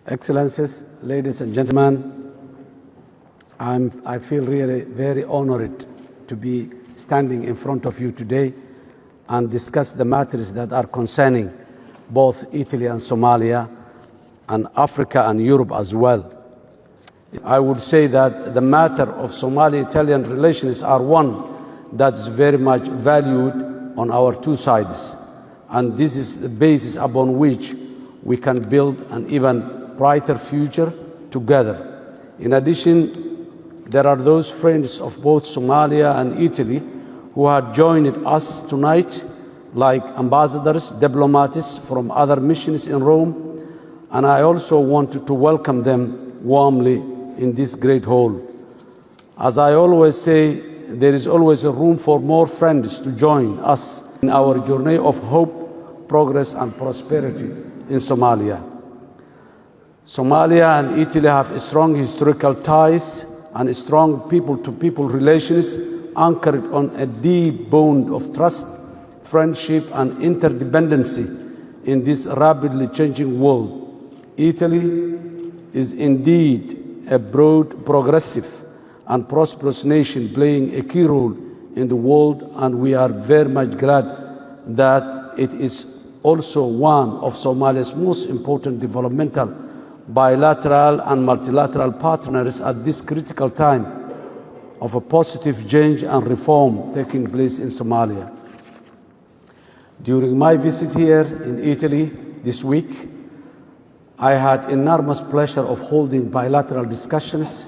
Excellencies, ladies and gentlemen, I feel really very honored to be standing in front of you today and discuss the matters that are concerning both Italy and Somalia and Africa and Europe as well. I would say that the matter of Somali-Italian relations are one that is very much valued on our two sides. And this is the basis upon which we can build an even brighter future together. In addition, there are those friends of both Somalia and Italy who have joined us tonight, like ambassadors, diplomats from other missions in Rome, and I also wanted to welcome them warmly in this great hall. As I always say, there is always a room for more friends to join us in our journey of hope, progress, and prosperity in Somalia. Somalia and Italy have strong historical ties and strong people-to-people relations anchored on a deep bond of trust, friendship, and interdependency in this rapidly changing world. Italy is indeed a broad, progressive, and prosperous nation playing a key role in the world, and we are very much glad that it is also one of Somalia's most important developmental, bilateral, and multilateral partners at this critical time of a positive change and reform taking place in Somalia. During my visit here in Italy this week, I had enormous pleasure of holding bilateral discussions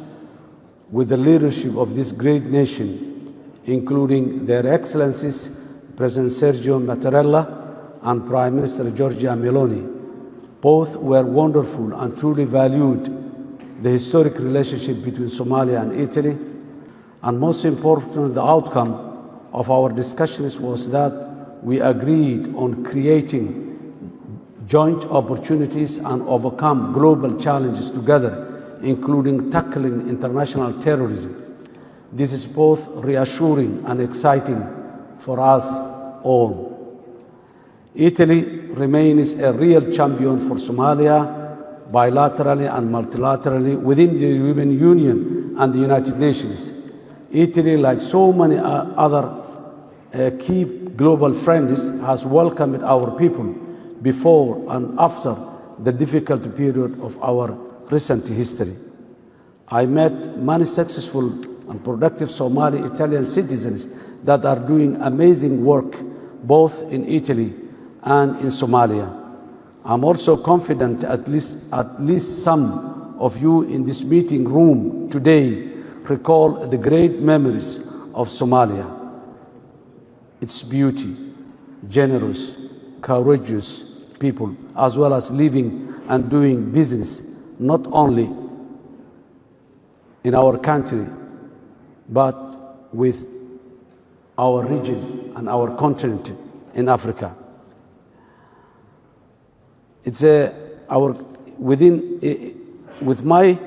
with the leadership of this great nation, including Their Excellencies President Sergio Mattarella and Prime Minister Giorgia Meloni. Both were wonderful and truly valued the historic relationship between Somalia and Italy. And most important, the outcome of our discussions was that we agreed on creating joint opportunities and overcome global challenges together, including tackling international terrorism. This is both reassuring and exciting for us all. Italy remains a real champion for Somalia, bilaterally and multilaterally within the European Union and the United Nations. Italy, like so many other key global friends, has welcomed our people before and after the difficult period of our recent history. I met many successful and productive Somali-Italian citizens that are doing amazing work both in Italy and in Somalia. I'm also confident at least some of you in this meeting room today recall the great memories of Somalia, its beauty, generous, courageous people, as well as living and doing business not only in our country, but with our region and our continent in Africa. It's with my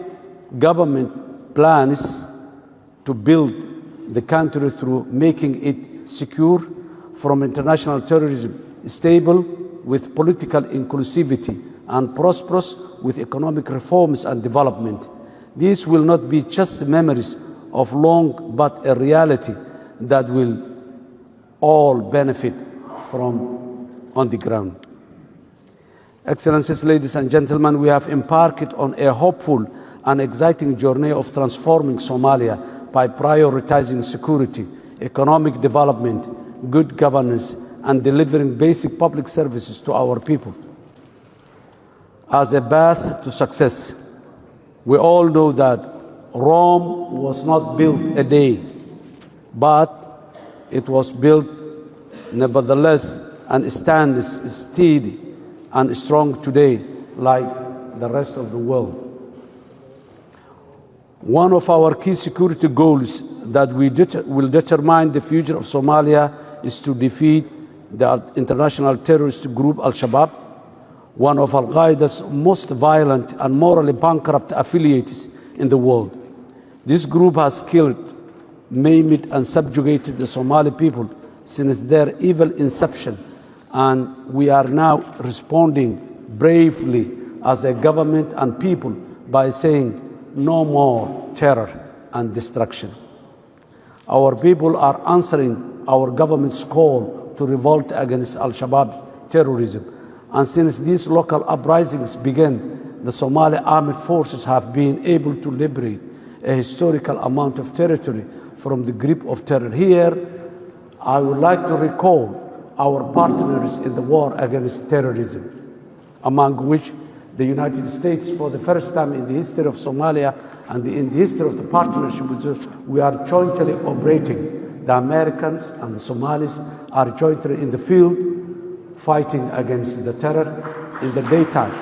government plans to build the country through making it secure from international terrorism, stable with political inclusivity, and prosperous with economic reforms and development. These will not be just memories of long, but a reality that will all benefit from on the ground. Excellencies, ladies and gentlemen, we have embarked on a hopeful and exciting journey of transforming Somalia by prioritizing security, economic development, good governance, and delivering basic public services to our people. As a path to success, we all know that Rome was not built a day, but it was built nevertheless and stands steady and strong today like the rest of the world. One of our key security goals that will determine the future of Somalia is to defeat the international terrorist group Al-Shabaab, one of Al-Qaeda's most violent and morally bankrupt affiliates in the world. This group has killed, maimed, and subjugated the Somali people since their evil inception, and we are now responding bravely as a government and people by saying no more terror and destruction. Our people are answering our government's call to revolt against Al-Shabaab terrorism. And since these local uprisings began, the Somali armed forces have been able to liberate a historical amount of territory from the grip of terror. Here, I would like to recall our partners in the war against terrorism, among which the United States, for the first time in the history of Somalia and in the history of the partnership, we are jointly operating. The Americans and the Somalis are jointly in the field fighting against the terror in the daytime.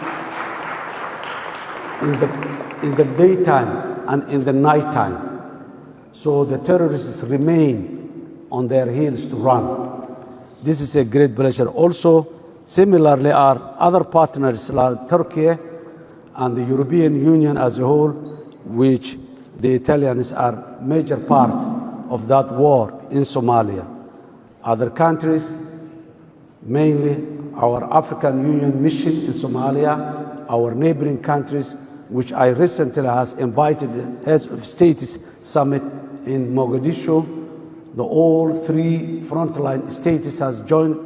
In the daytime and in the nighttime. So the terrorists remain on their heels to run. This is a great pleasure. Also, similarly, our other partners like Turkey and the European Union as a whole, which the Italians are major part of that war in Somalia. Other countries, mainly our African Union mission in Somalia, our neighboring countries, which I recently has invited the heads of states summit in Mogadishu. The all three frontline states has joined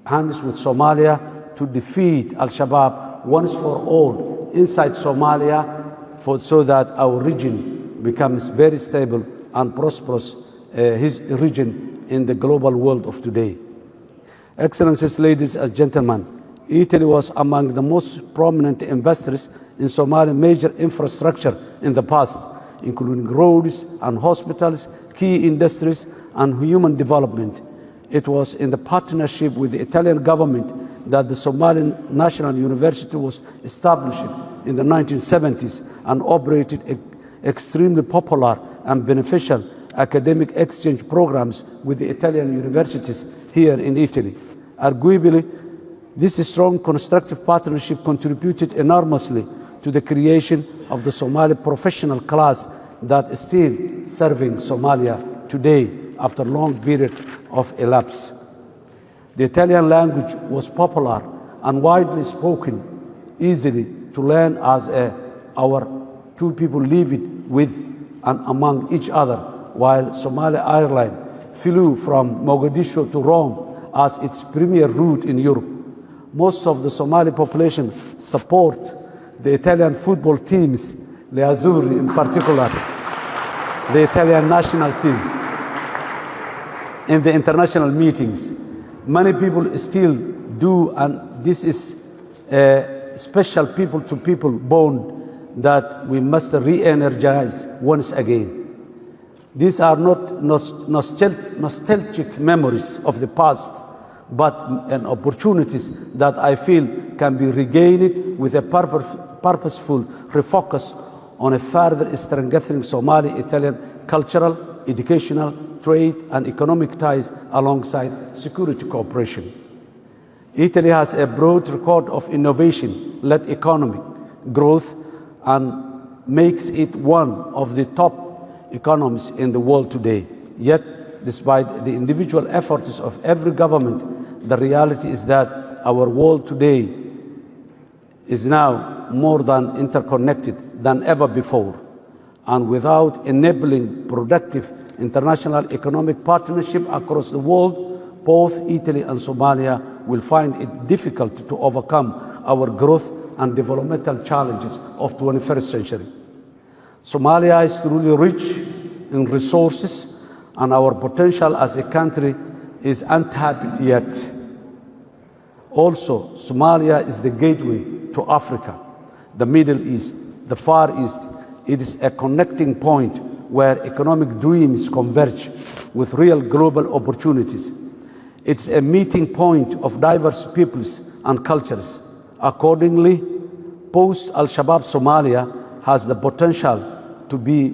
hands with Somalia to defeat Al-Shabaab once for all inside Somalia, so that our region becomes very stable and prosperous, his region in the global world of today. Excellencies, ladies and gentlemen, Italy was among the most prominent investors in Somalia's major infrastructure in the past, including roads and hospitals, key industries, and human development. It was in the partnership with the Italian government that the Somali National University was established in the 1970s and operated extremely popular and beneficial academic exchange programs with the Italian universities here in Italy. Arguably, this strong constructive partnership contributed enormously to the creation of the Somali professional class that is still serving Somalia today after a long period of elapse. The Italian language was popular and widely spoken, easily to learn as our two people live with and among each other, while Somali Airlines flew from Mogadishu to Rome as its premier route in Europe. Most of the Somali population support the Italian football teams, the Azzurri in particular, the Italian national team. In the international meetings, many people still do, and this is a special people-to-people bond that we must re-energize once again. These are not nostalgic memories of the past, but opportunities that I feel can be regained with a purposeful refocus on a further strengthening Somali-Italian cultural, educational, trade, and economic ties alongside security cooperation. Italy has a broad record of innovation-led economic growth and makes it one of the top economies in the world today. Yet, despite the individual efforts of every government, the reality is that our world today is now more than interconnected than ever before. And without enabling productive international economic partnership across the world, both Italy and Somalia will find it difficult to overcome our growth and developmental challenges of the 21st century. Somalia is truly rich in resources, and our potential as a country is untapped yet. Also, Somalia is the gateway to Africa, the Middle East, the Far East. It is a connecting point where economic dreams converge with real global opportunities. It's a meeting point of diverse peoples and cultures. Accordingly, post-Al-Shabaab Somalia has the potential to be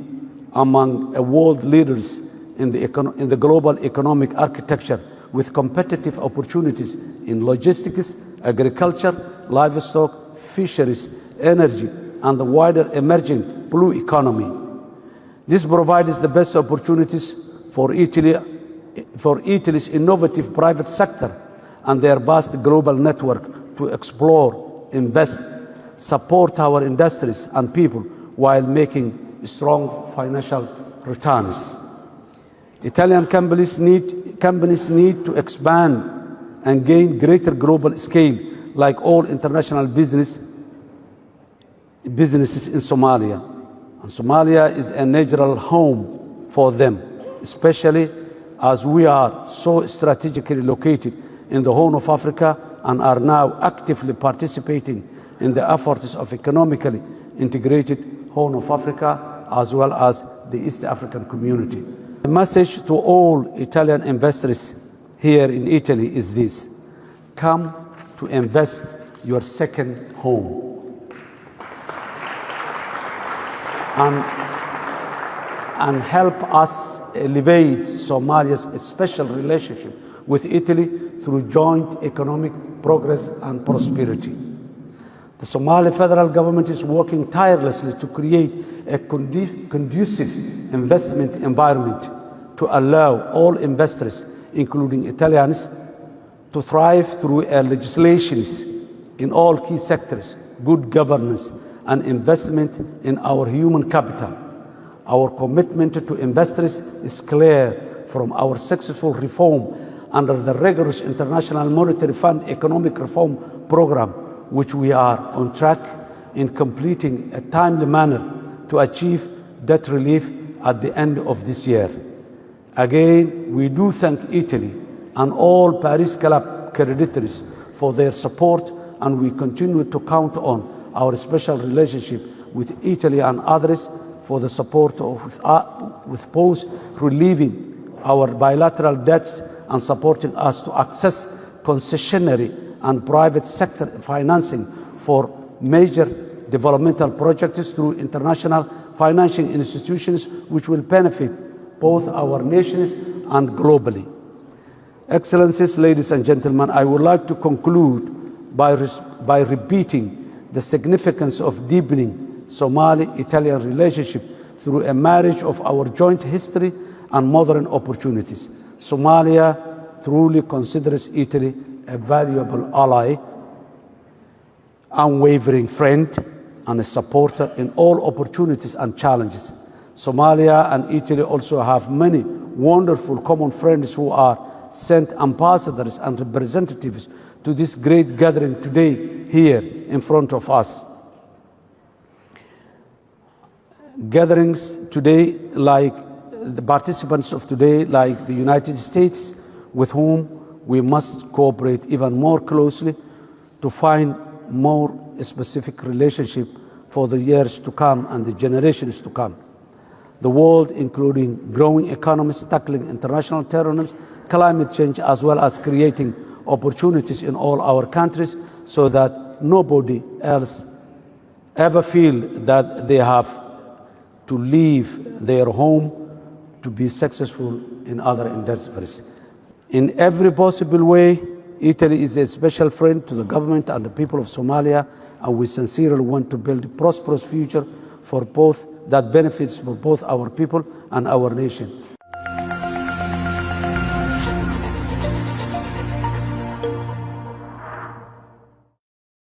among world leaders in the global economic architecture, with competitive opportunities in logistics, agriculture, livestock, fisheries, energy, and the wider emerging blue economy. This provides the best opportunities for Italy's innovative private sector and their vast global network to explore invest, support our industries and people while making strong financial returns. Italian companies need to expand and gain greater global scale like all international businesses in Somalia. And Somalia is a natural home for them, especially as we are so strategically located in the Horn of Africa and are now actively participating in the efforts of economically integrated Horn of Africa as well as the East African community. The message to all Italian investors here in Italy is this: come to invest your second home. And help us elevate Somalia's special relationship with Italy through joint economic progress and prosperity. The Somali federal government is working tirelessly to create a conducive investment environment to allow all investors, including Italians, to thrive through legislations in all key sectors, good governance, and investment in our human capital. Our commitment to investors is clear from our successful reform under the rigorous International Monetary Fund Economic Reform Program, which we are on track in completing a timely manner to achieve debt relief at the end of this year. Again, we do thank Italy and all Paris Club creditors for their support, and we continue to count on our special relationship with Italy and others for the support with both relieving our bilateral debts and supporting us to access concessionary and private sector financing for major developmental projects through international financing institutions, which will benefit both our nations and globally. Excellencies, ladies and gentlemen, I would like to conclude by repeating the significance of deepening Somali-Italian relationship through a marriage of our joint history and modern opportunities. Somalia truly considers Italy a valuable ally, unwavering friend, and a supporter in all opportunities and challenges. Somalia and Italy also have many wonderful common friends who are sent ambassadors and representatives to this great gathering today here in front of us. Gatherings today, like the participants of today, like the United States, with whom we must cooperate even more closely to find more specific relationship for the years to come and the generations to come. The world, including growing economies, tackling international terrorism, climate change, as well as creating opportunities in all our countries so that nobody else ever feel that they have to leave their home to be successful in other endeavors. In every possible way, Italy is a special friend to the government and the people of Somalia, and we sincerely want to build a prosperous future for both that benefits for both our people and our nation.